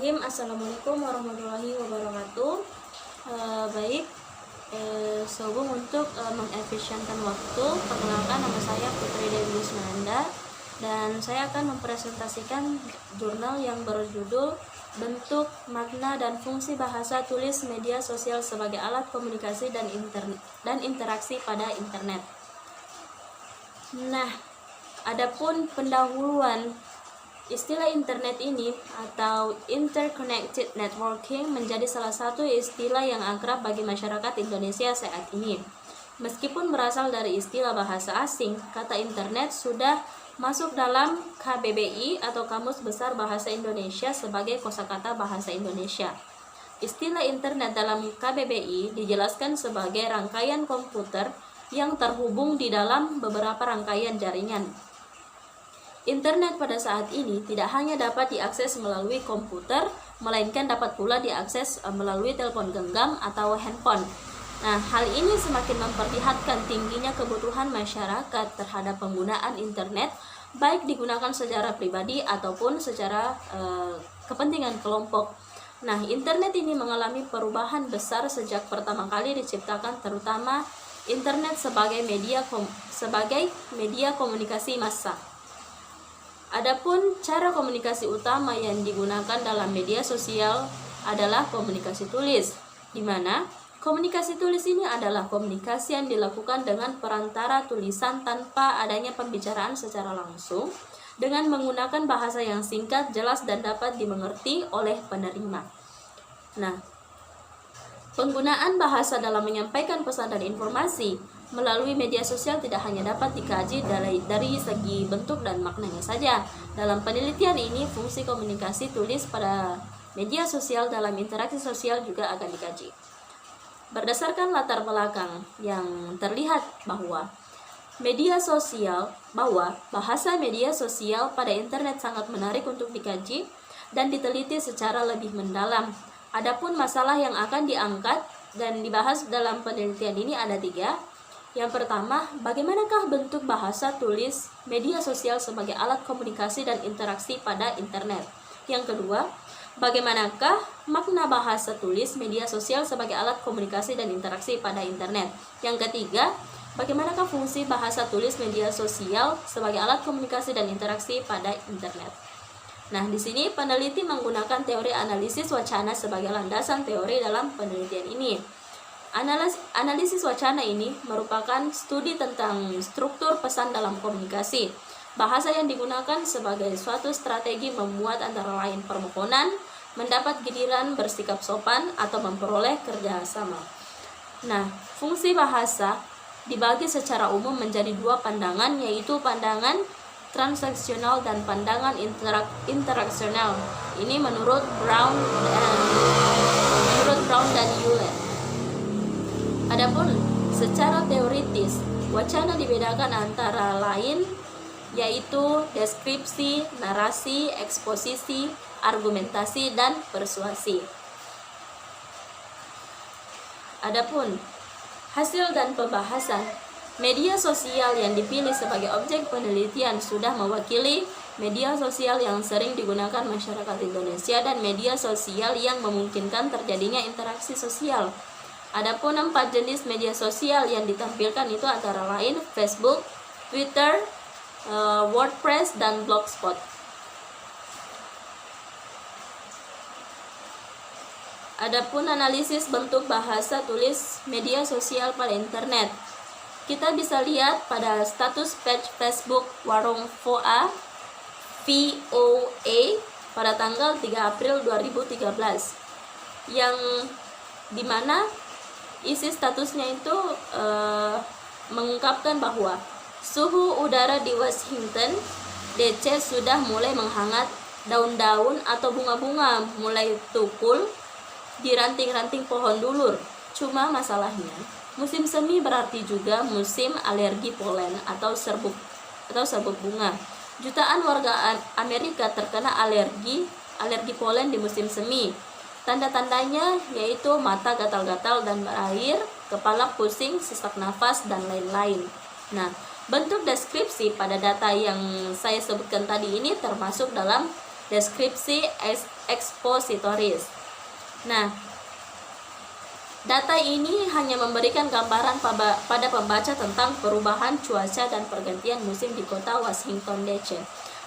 Bismillahirrahmanirrahim. Assalamualaikum warahmatullahi wabarakatuh. Baik, sehubung untuk mengefisienkan waktu, perkenalkan nama saya Putri Dewi Yusnanda dan saya akan mempresentasikan jurnal yang berjudul Bentuk, Makna, dan Fungsi Bahasa Tulis Media Sosial sebagai Alat Komunikasi dan Interaksi pada Internet. Nah, adapun pendahuluan istilah internet ini atau interconnected networking menjadi salah satu istilah yang akrab bagi masyarakat Indonesia saat ini. Meskipun berasal dari istilah bahasa asing, kata internet sudah masuk dalam KBBI atau Kamus Besar Bahasa Indonesia sebagai kosakata bahasa Indonesia. Istilah internet dalam KBBI dijelaskan sebagai rangkaian komputer yang terhubung di dalam beberapa rangkaian jaringan. Internet pada saat ini tidak hanya dapat diakses melalui komputer, melainkan dapat pula diakses melalui telepon genggam atau handphone. Nah, hal ini semakin memperlihatkan tingginya kebutuhan masyarakat terhadap penggunaan internet, baik digunakan secara pribadi ataupun secara kepentingan kelompok. Nah, internet ini mengalami perubahan besar sejak pertama kali diciptakan, terutama internet sebagai media komunikasi massa. Adapun cara komunikasi utama yang digunakan dalam media sosial adalah komunikasi tulis, di mana komunikasi tulis ini adalah komunikasi yang dilakukan dengan perantara tulisan tanpa adanya pembicaraan secara langsung, dengan menggunakan bahasa yang singkat, jelas, dan dapat dimengerti oleh penerima. Nah, penggunaan bahasa dalam menyampaikan pesan dan informasi melalui media sosial tidak hanya dapat dikaji dari segi bentuk dan maknanya saja. Dalam penelitian ini, fungsi komunikasi tulis pada media sosial dalam interaksi sosial juga akan dikaji. Berdasarkan latar belakang yang terlihat bahwa bahasa media sosial pada internet sangat menarik untuk dikaji dan diteliti secara lebih mendalam. Adapun masalah yang akan diangkat dan dibahas dalam penelitian ini ada 3. Yang pertama, bagaimanakah bentuk bahasa tulis media sosial sebagai alat komunikasi dan interaksi pada internet? Yang kedua, bagaimanakah makna bahasa tulis media sosial sebagai alat komunikasi dan interaksi pada internet? Yang ketiga, bagaimanakah fungsi bahasa tulis media sosial sebagai alat komunikasi dan interaksi pada internet? Nah, di sini peneliti menggunakan teori analisis wacana sebagai landasan teori dalam penelitian ini. Analisis wacana ini merupakan studi tentang struktur pesan dalam komunikasi. Bahasa yang digunakan sebagai suatu strategi membuat antara lain permohonan, mendapat giliran, bersikap sopan, atau memperoleh kerjasama. Nah, fungsi bahasa dibagi secara umum menjadi 2 pandangan, yaitu pandangan transaksional dan pandangan interaksional. Ini menurut Brown dan Euler. Adapun secara teoritis, wacana dibedakan antara lain yaitu deskripsi, narasi, eksposisi, argumentasi, dan persuasi. Adapun hasil dan pembahasan, media sosial yang dipilih sebagai objek penelitian sudah mewakili media sosial yang sering digunakan masyarakat Indonesia dan media sosial yang memungkinkan terjadinya interaksi sosial. Adapun 4 jenis media sosial yang ditampilkan itu antara lain Facebook, Twitter, WordPress, dan Blogspot. Adapun analisis bentuk bahasa tulis media sosial pada internet, kita bisa lihat pada status page Facebook Warung VOA pada tanggal 3 April 2013 yang dimana isi statusnya itu mengungkapkan bahwa suhu udara di Washington DC sudah mulai menghangat, daun-daun atau bunga-bunga mulai tukul di ranting-ranting pohon dulur. Cuma masalahnya, musim semi berarti juga musim alergi polen atau serbuk bunga. Jutaan warga Amerika terkena alergi polen di musim semi. Tanda-tandanya yaitu mata gatal-gatal dan berair, kepala pusing, sesak nafas, dan lain-lain. Nah, bentuk deskripsi pada data yang saya sebutkan tadi ini termasuk dalam deskripsi expositories. Nah, data ini hanya memberikan gambaran pada pembaca tentang perubahan cuaca dan pergantian musim di kota Washington DC,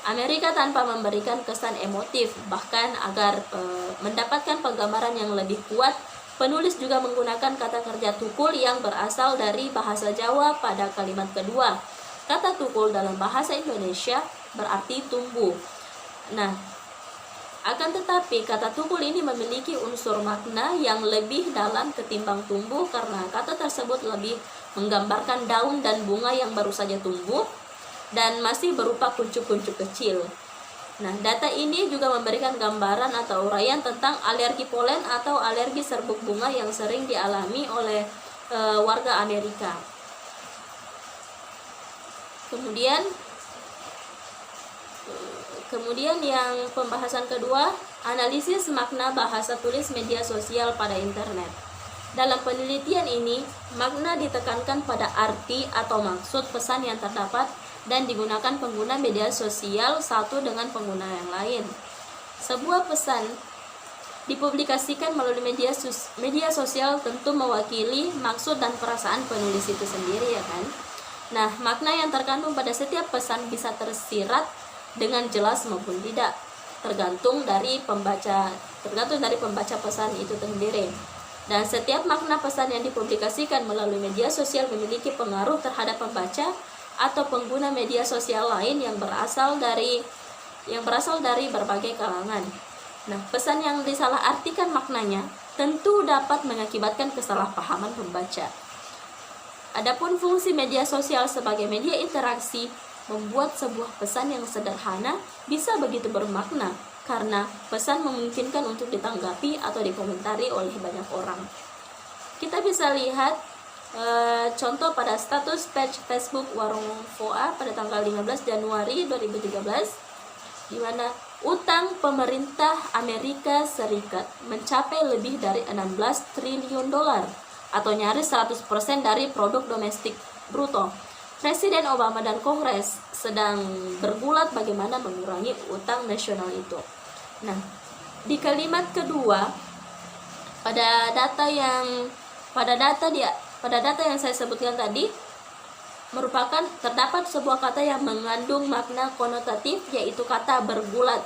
Amerika, tanpa memberikan kesan emotif. Bahkan agar mendapatkan penggambaran yang lebih kuat, penulis juga menggunakan kata kerja tukul yang berasal dari bahasa Jawa pada kalimat kedua. Kata tukul dalam bahasa Indonesia berarti tumbuh. Nah, akan tetapi kata tukul ini memiliki unsur makna yang lebih dalam ketimbang tumbuh, karena kata tersebut lebih menggambarkan daun dan bunga yang baru saja tumbuh dan masih berupa kuncup-kuncup kecil. Nah, data ini juga memberikan gambaran atau uraian tentang alergi polen atau alergi serbuk bunga yang sering dialami oleh warga Amerika. Kemudian yang pembahasan kedua, analisis makna bahasa tulis media sosial pada internet. Dalam penelitian ini, makna ditekankan pada arti atau maksud pesan yang terdapat dan digunakan pengguna media sosial satu dengan pengguna yang lain. Sebuah pesan dipublikasikan melalui media sosial tentu mewakili maksud dan perasaan penulis itu sendiri, ya kan? Nah, makna yang terkandung pada setiap pesan bisa tersirat dengan jelas maupun tidak, tergantung dari pembaca pesan itu sendiri. Dan setiap makna pesan yang dipublikasikan melalui media sosial memiliki pengaruh terhadap pembaca atau pengguna media sosial lain yang berasal dari berbagai kalangan. Nah, pesan yang disalahartikan maknanya tentu dapat mengakibatkan kesalahpahaman pembaca. Adapun fungsi media sosial sebagai media interaksi membuat sebuah pesan yang sederhana bisa begitu bermakna, karena pesan memungkinkan untuk ditanggapi atau dikomentari oleh banyak orang. Kita bisa lihat contoh pada status page Facebook Warung Foa pada tanggal 15 Januari 2013, di mana utang pemerintah Amerika Serikat mencapai lebih dari 16 triliun dolar atau nyaris 100% dari produk domestik bruto. Presiden Obama dan Kongres sedang bergulat bagaimana mengurangi utang nasional itu. Nah, di kalimat kedua pada data yang saya sebutkan tadi merupakan terdapat sebuah kata yang mengandung makna konotatif, yaitu kata bergulat.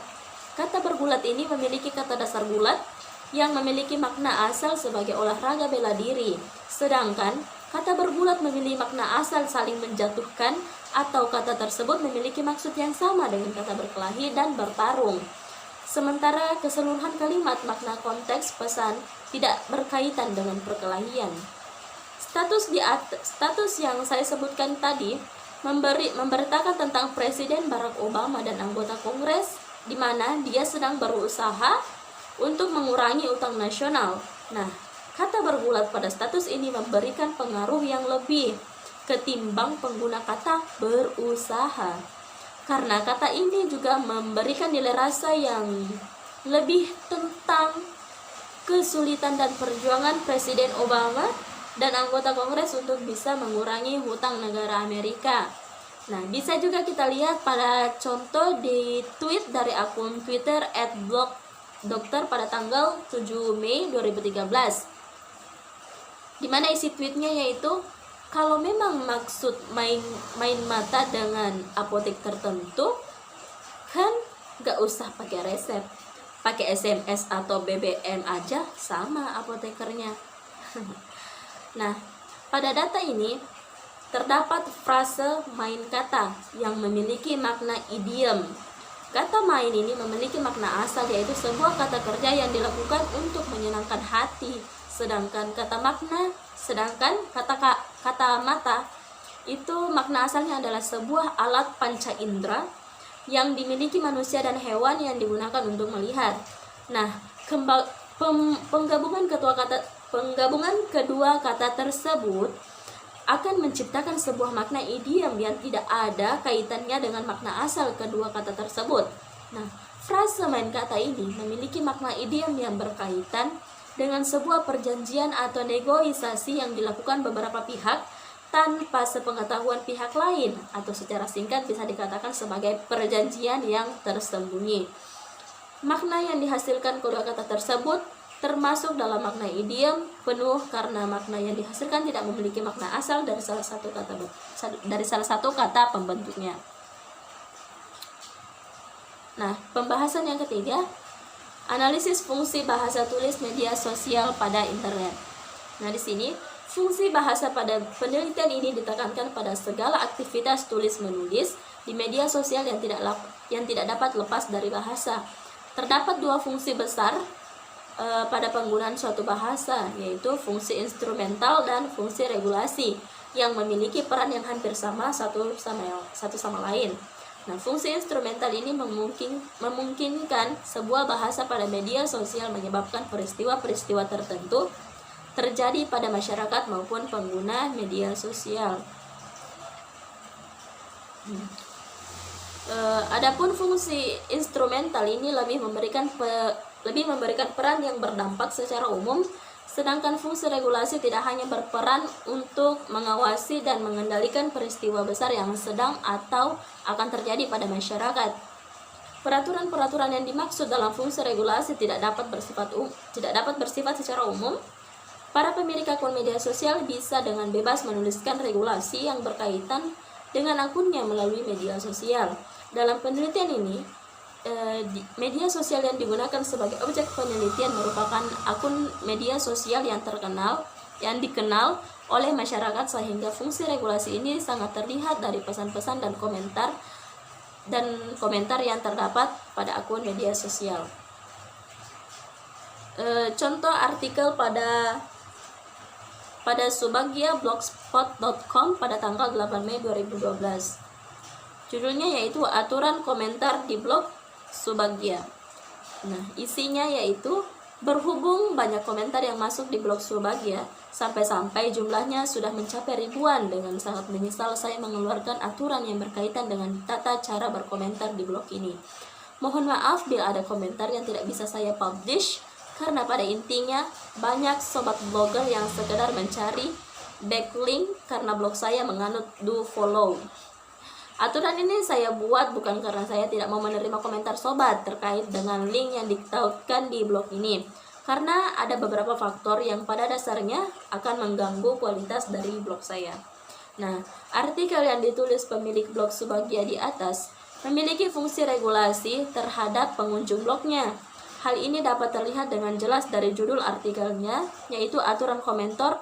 Kata bergulat ini memiliki kata dasar gulat yang memiliki makna asal sebagai olahraga bela diri, sedangkan kata bergulat memiliki makna asal saling menjatuhkan, atau kata tersebut memiliki maksud yang sama dengan kata berkelahi dan bertarung. Sementara keseluruhan kalimat makna konteks pesan tidak berkaitan dengan perkelahian. Status yang saya sebutkan tadi memberitakan tentang Presiden Barack Obama dan anggota Kongres, di mana dia sedang berusaha untuk mengurangi utang nasional. Nah, kata bergulat pada status ini memberikan pengaruh yang lebih ketimbang pengguna kata berusaha, karena kata ini juga memberikan nilai rasa yang lebih tentang kesulitan dan perjuangan Presiden Obama dan anggota Kongres untuk bisa mengurangi hutang negara Amerika. Nah, bisa juga kita lihat pada contoh di tweet dari akun Twitter @blogdokter pada tanggal 7 Mei 2013. Di mana isi tweetnya yaitu, kalau memang maksud main mata dengan apotek tertentu, kan gak usah pakai resep, pakai SMS atau BBM aja sama apotekernya. Nah, pada data ini terdapat frase main kata yang memiliki makna idiom. Kata main ini memiliki makna asal, yaitu sebuah kata kerja yang dilakukan untuk menyenangkan hati. Sedangkan kata mata itu makna asalnya adalah sebuah alat panca indera yang dimiliki manusia dan hewan yang digunakan untuk melihat. Nah, penggabungan kedua kata tersebut akan menciptakan sebuah makna idiom yang tidak ada kaitannya dengan makna asal kedua kata tersebut. Nah, frase main kata ini memiliki makna idiom yang berkaitan dengan sebuah perjanjian atau negosiasi yang dilakukan beberapa pihak tanpa sepengetahuan pihak lain, atau secara singkat bisa dikatakan sebagai perjanjian yang tersembunyi. Makna yang dihasilkan kedua kata tersebut termasuk dalam makna idiom penuh karena makna yang dihasilkan tidak memiliki makna asal dari salah satu kata pembentuknya. Nah, pembahasan yang ketiga, analisis fungsi bahasa tulis media sosial pada internet. Nah, di sini fungsi bahasa pada penelitian ini ditekankan pada segala aktivitas tulis-menulis di media sosial yang tidak dapat lepas dari bahasa. Terdapat dua fungsi besar pada penggunaan suatu bahasa, yaitu fungsi instrumental dan fungsi regulasi, yang memiliki peran yang hampir sama satu sama lain. Nah, fungsi instrumental ini memungkinkan sebuah bahasa pada media sosial menyebabkan peristiwa-peristiwa tertentu terjadi pada masyarakat maupun pengguna media sosial. Adapun fungsi instrumental ini lebih memberikan peran yang berdampak secara umum, sedangkan fungsi regulasi tidak hanya berperan untuk mengawasi dan mengendalikan peristiwa besar yang sedang atau akan terjadi pada masyarakat. Peraturan-peraturan yang dimaksud dalam fungsi regulasi tidak dapat bersifat secara umum. Para pemilik akun media sosial bisa dengan bebas menuliskan regulasi yang berkaitan dengan akunnya melalui media sosial. Dalam penelitian ini, media sosial yang digunakan sebagai objek penelitian merupakan akun media sosial yang dikenal oleh masyarakat, sehingga fungsi regulasi ini sangat terlihat dari pesan-pesan dan komentar yang terdapat pada akun media sosial. Contoh artikel pada Subagya blogspot.com pada tanggal 8 Mei 2012. Judulnya yaitu Aturan Komentar di Blog Subagya. Nah, isinya yaitu berhubung banyak komentar yang masuk di blog Subagya, sampai-sampai jumlahnya sudah mencapai ribuan. Dengan sangat menyesal saya mengeluarkan aturan yang berkaitan dengan tata cara berkomentar di blog ini. Mohon maaf bila ada komentar yang tidak bisa saya publish, karena pada intinya banyak sobat blogger yang sekedar mencari backlink karena blog saya menganut do follow. Aturan ini saya buat bukan karena saya tidak mau menerima komentar sobat terkait dengan link yang ditautkan di blog ini, karena ada beberapa faktor yang pada dasarnya akan mengganggu kualitas dari blog saya. Nah, artikel yang ditulis pemilik blog Subagya di atas memiliki fungsi regulasi terhadap pengunjung blognya. Hal ini dapat terlihat dengan jelas dari judul artikelnya, yaitu aturan komentar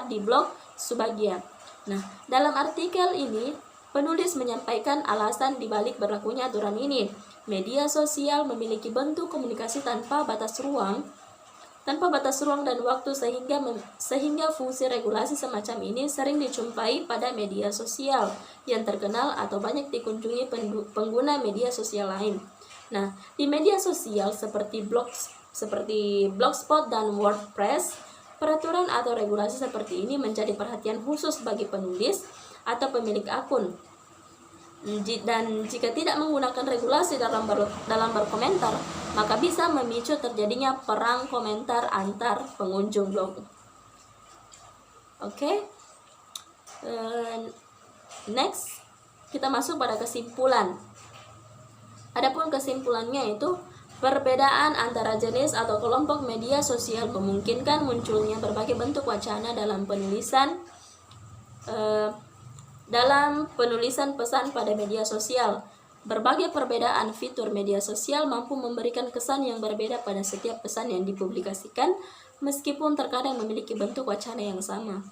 di blog Subagya. Nah, dalam artikel ini, penulis menyampaikan alasan dibalik berlakunya aturan ini. Media sosial memiliki bentuk komunikasi tanpa batas ruang dan waktu, sehingga fungsi regulasi semacam ini sering dijumpai pada media sosial yang terkenal atau banyak dikunjungi pengguna media sosial lain. Nah, di media sosial seperti Blogspot dan WordPress, peraturan atau regulasi seperti ini menjadi perhatian khusus bagi penulis atau pemilik akun. Dan jika tidak menggunakan regulasi dalam berkomentar, maka bisa memicu terjadinya perang komentar antar pengunjung blog. Oke. Next, kita masuk pada kesimpulan. Adapun kesimpulannya itu, perbedaan antara jenis atau kelompok media sosial memungkinkan munculnya berbagai bentuk wacana dalam penulisan pesan pada media sosial. Berbagai perbedaan fitur media sosial mampu memberikan kesan yang berbeda pada setiap pesan yang dipublikasikan, meskipun terkadang memiliki bentuk wacana yang sama.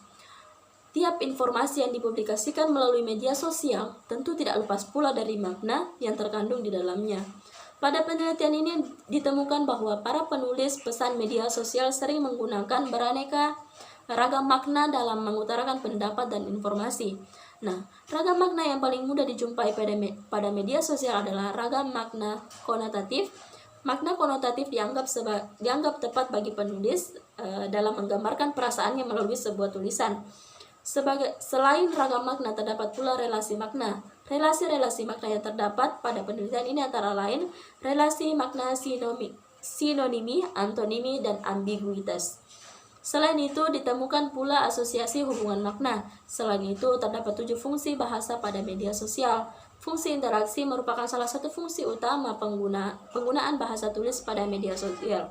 Tiap informasi yang dipublikasikan melalui media sosial tentu tidak lepas pula dari makna yang terkandung di dalamnya. Pada penelitian ini ditemukan bahwa para penulis pesan media sosial sering menggunakan beraneka ragam makna dalam mengutarakan pendapat dan informasi. Nah, ragam makna yang paling mudah dijumpai pada media sosial adalah ragam makna konotatif. Makna konotatif dianggap tepat bagi penulis dalam menggambarkan perasaannya melalui sebuah tulisan. Selain ragam makna, terdapat pula relasi makna. Relasi-relasi makna yang terdapat pada penelitian ini antara lain relasi makna sinonimi, antonimi, dan ambiguitas. Selain itu, ditemukan pula asosiasi hubungan makna. Selain itu, terdapat 7 fungsi bahasa pada media sosial. Fungsi interaksi merupakan salah satu fungsi utama penggunaan bahasa tulis pada media sosial.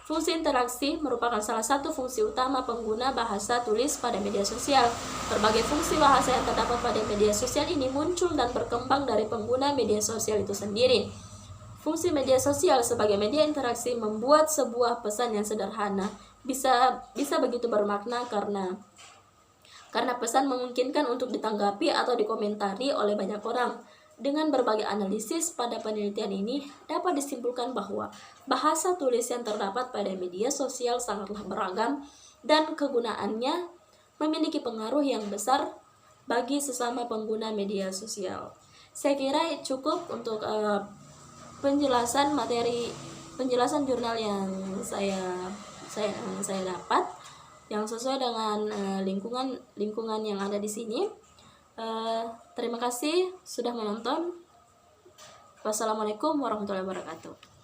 Fungsi interaksi merupakan salah satu fungsi utama pengguna bahasa tulis pada media sosial. Berbagai fungsi bahasa yang terdapat pada media sosial ini muncul dan berkembang dari pengguna media sosial itu sendiri. Fungsi media sosial sebagai media interaksi membuat sebuah pesan yang sederhana bisa begitu bermakna karena pesan memungkinkan untuk ditanggapi atau dikomentari oleh banyak orang. Dengan berbagai analisis pada penelitian ini, dapat disimpulkan bahwa bahasa tulis yang terdapat pada media sosial sangatlah beragam dan kegunaannya memiliki pengaruh yang besar bagi sesama pengguna media sosial. Saya kira cukup untuk penjelasan jurnal yang saya dapat, yang sesuai dengan lingkungan yang ada di sini. Terima kasih sudah menonton. Wassalamualaikum warahmatullahi wabarakatuh.